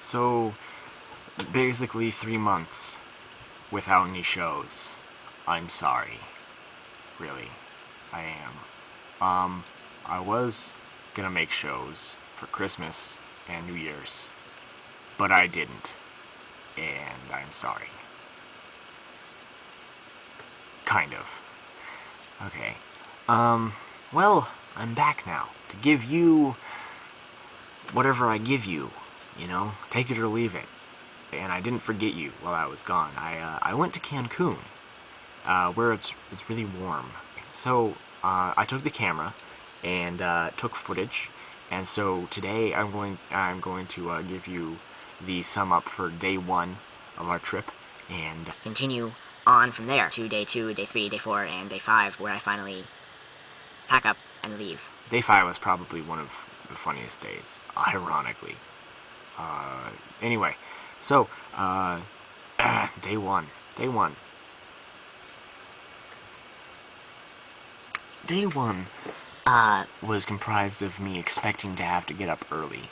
So, basically 3 months without any shows. I'm sorry. Really. I am. I was gonna make shows for Christmas and New Year's, but I didn't. And I'm sorry. Kind of. Okay. Well, I'm back now to give you whatever I give you, take it or leave it. And I didn't forget you while I was gone. I went to Cancun, where it's really warm. So I took the camera and took footage. And so today I'm going to give you the sum up for day 1 of our trip and continue on from there to day 2, day 3, day 4, and day 5, where I finally pack up and leave. Day 5 was probably one of the funniest days, ironically. Anyway, so, day 1. Day 1. Day 1, was comprised of me expecting to have to get up early.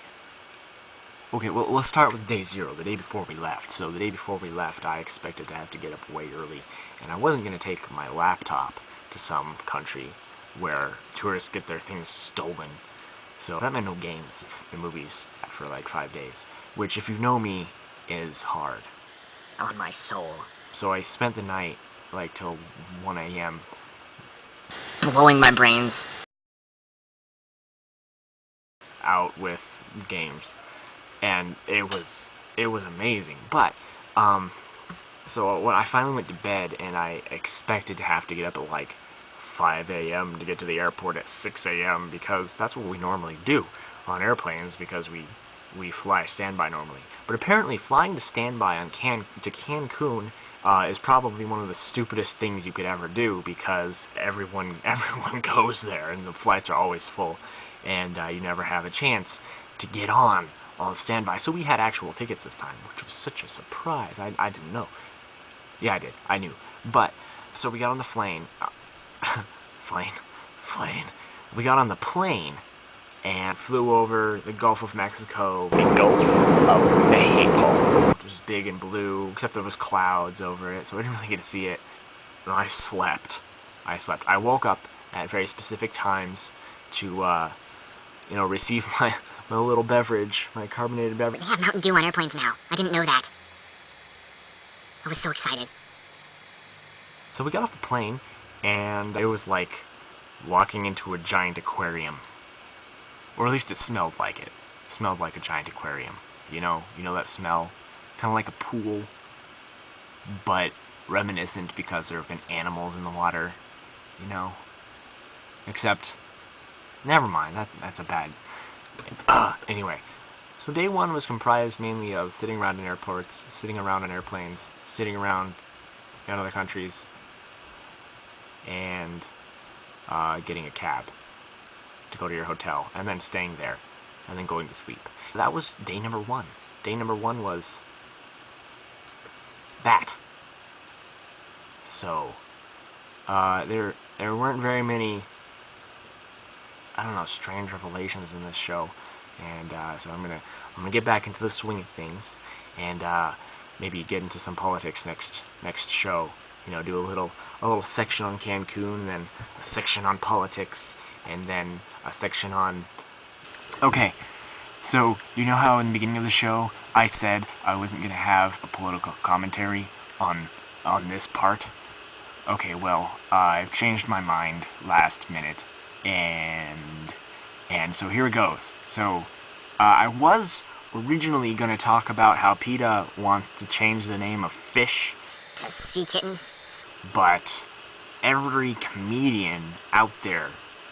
Okay, well, let's start with day 0, the day before we left. So, the day before we left, I expected to have to get up way early, and I wasn't going to take my laptop to some country where tourists get their things stolen. So, that meant no games and movies for like 5 days, which, if you know me, is hard. On my soul. So, I spent the night, like, till 1 a.m. blowing my brains out with games. And it was amazing. But, so when I finally went to bed, and I expected to have to get up at like 5 a.m. to get to the airport at 6 a.m. because that's what we normally do on airplanes, because we fly standby normally. But apparently flying to standby to Cancun is probably one of the stupidest things you could ever do, because everyone goes there and the flights are always full, and you never have a chance to get on standby. So we had actual tickets this time, which was such a surprise. I didn't know. Yeah, I did. I knew. But, so we got on the plane. We got on the plane and flew over the Gulf of Mexico. The Gulf of Mexico. Which was big and blue, except there was clouds over it, so I didn't really get to see it. And I slept. I woke up at very specific times to, receive my little beverage, my carbonated beverage. They have Mountain Dew on airplanes now. I didn't know that. I was so excited. So we got off the plane, and it was like walking into a giant aquarium. Or at least it smelled like it. It smelled like a giant aquarium. You know that smell? Kind of like a pool, but reminiscent because there have been animals in the water, Except, never mind, that's a bad... Anyway, so day 1 was comprised mainly of sitting around in airports, sitting around in airplanes, sitting around in other countries, and getting a cab to go to your hotel, and then staying there, and then going to sleep. That was day number 1. Day number 1 was that. So, there weren't very many, strange revelations in this show, and so I'm gonna get back into the swing of things, and maybe get into some politics next show. Do a little section on Cancun, then a section on politics, and then a section on... Okay, so you know how in the beginning of the show I said I wasn't gonna have a political commentary on this part? Okay, well, I've changed my mind last minute, and so here it goes. So, I was originally going to talk about how PETA wants to change the name of fish to sea kittens, but every comedian out there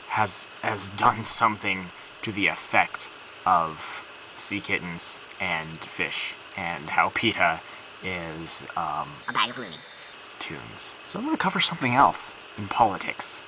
has done something to the effect of sea kittens and fish, and how PETA is a bag of Looney Tunes. So I'm going to cover something else in politics.